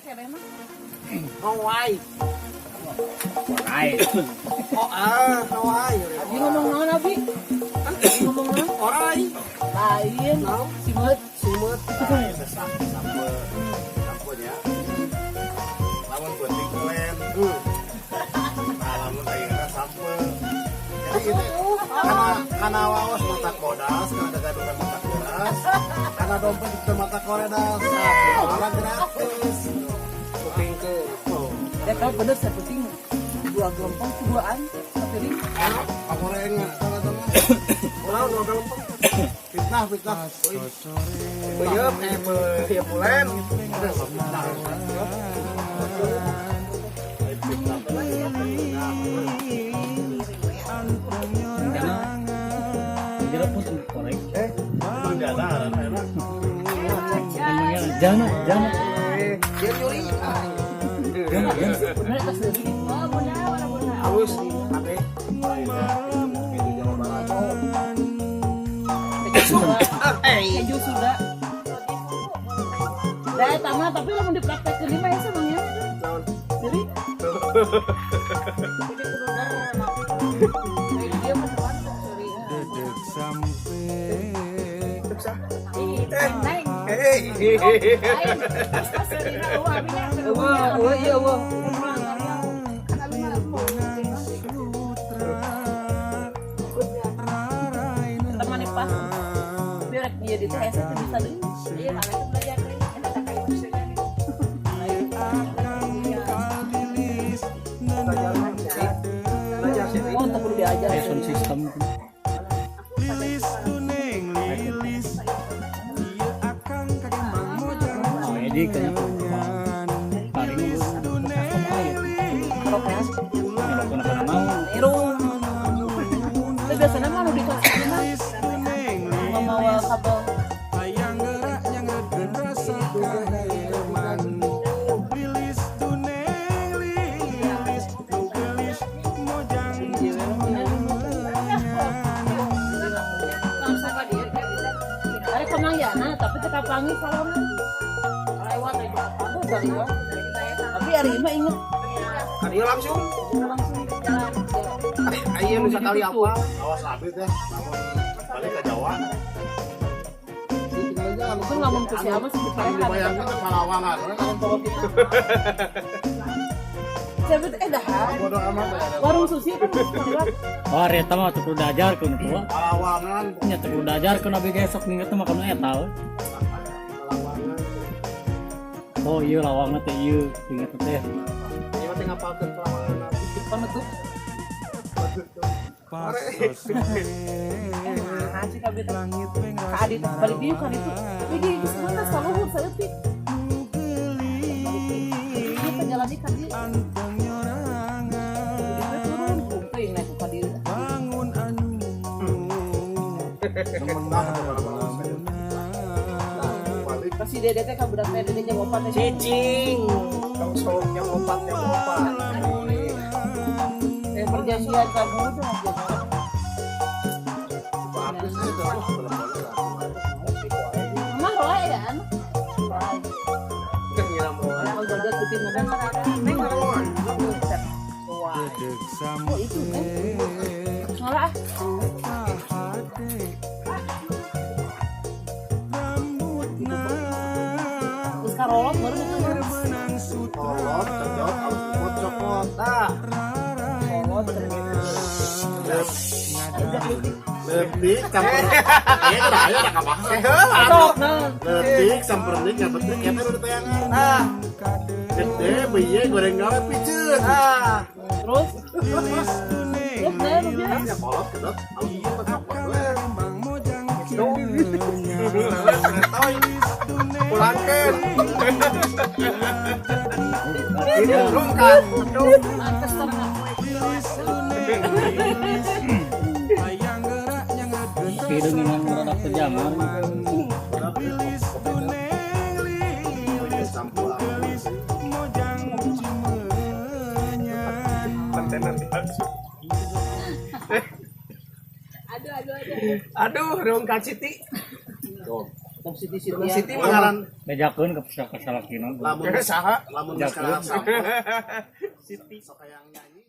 keren mah. Hawaii. Hai. Oh Hawaii. Abi ngomong naon abi? Abi ngomong naon? Orai. Lain. Naon? Simut. Simut. Sampo ya. Lamun penting keren. Nah, lamun ayeuna sampo. Jadi ini karena wawas mata kodas, karena ada gadungan mata kodas, karena dompet itu mata kodas, malah gratis. Kuping ke. Ya kalau bener saya penting dua gelombang duaan satu ring. Aku reng sama-sama. Ulah dua gelombang. Fitnah. Beuyeum ya bulan. Kira pun korek. Menjana enak. Jangan. Dia nyuri. Bener tas ring. Oh bener. Halus nih, ade. Keju sudah. Daya tamat tapi lamun dipraktekeun di mah ya sebenarnya. Naon? Jadi dia pertemuan sorry. Iya. Teman nih pas. Biar dia di TS itu bisa deh. Iya, karena itu belajar kan. Kita kayak bisa jadi. Belajar sih. Oh, untuk perlu diajar. Sound system. Oh, jadi kayaknya paling custom aja. Kalau kena mau Irung. Itu biasanya mah nu dikasih mah membawa kabel. Hari Kemangyana, tapi teka pangi kalau lewat aja apa dari lo. Tapi hari ini inget Dia langsung. langsung jalan. Ayo nu sakali apa? Awas abit ya. Lamun balik ke Jawa. Itu ngomong ke siapa sih? Dibayangkan ke Palawangan. Siapa tuh? Dah. Bodoh amat ya. Warung sushi kan lewat. oh reta mah teu kudu diajarkeun tua. Palawangan. Nya teu kudu diajarkeun abi gesok ninget mah kana eta. Palawangan. Oh iya lawangna teh ieu inget teh. Ini mah teh ngapalkeun pelawangan nabi. Penutup. Haji kabit langit adit balik dia kan itu. Lagi di sana selalu saya pik. Ini penjalan ikan dia. Dia turun kumpul naik ke dia. Kasih dede teh ka budak teh dede jeung opat teh. Cicing. Kang sok yang opat. Perjanjian ka budak. Emang roe kan? Kalau jaga tutin ngomong oh itu kan? Salah terus karolot baru itu Kolot, cocok, harus cokot. karolot Lebih campur. Iya udah ayo udah kabah. sok nah Lebih sampernik yang penting kita udah tayangan. Gede biye goreng gawe piceun. terus nah lu dia Ya kolot kedot. Pulangkeun. Ini rungkat. mantes tengah Hidung yang rada kejaman. Aduh, rungkat Siti. Tuh. Tong Siti Gunung Siti mangaran bejakeun ke salah kina. lamun saha lamun sekarang sampai Siti sok yang nyanyi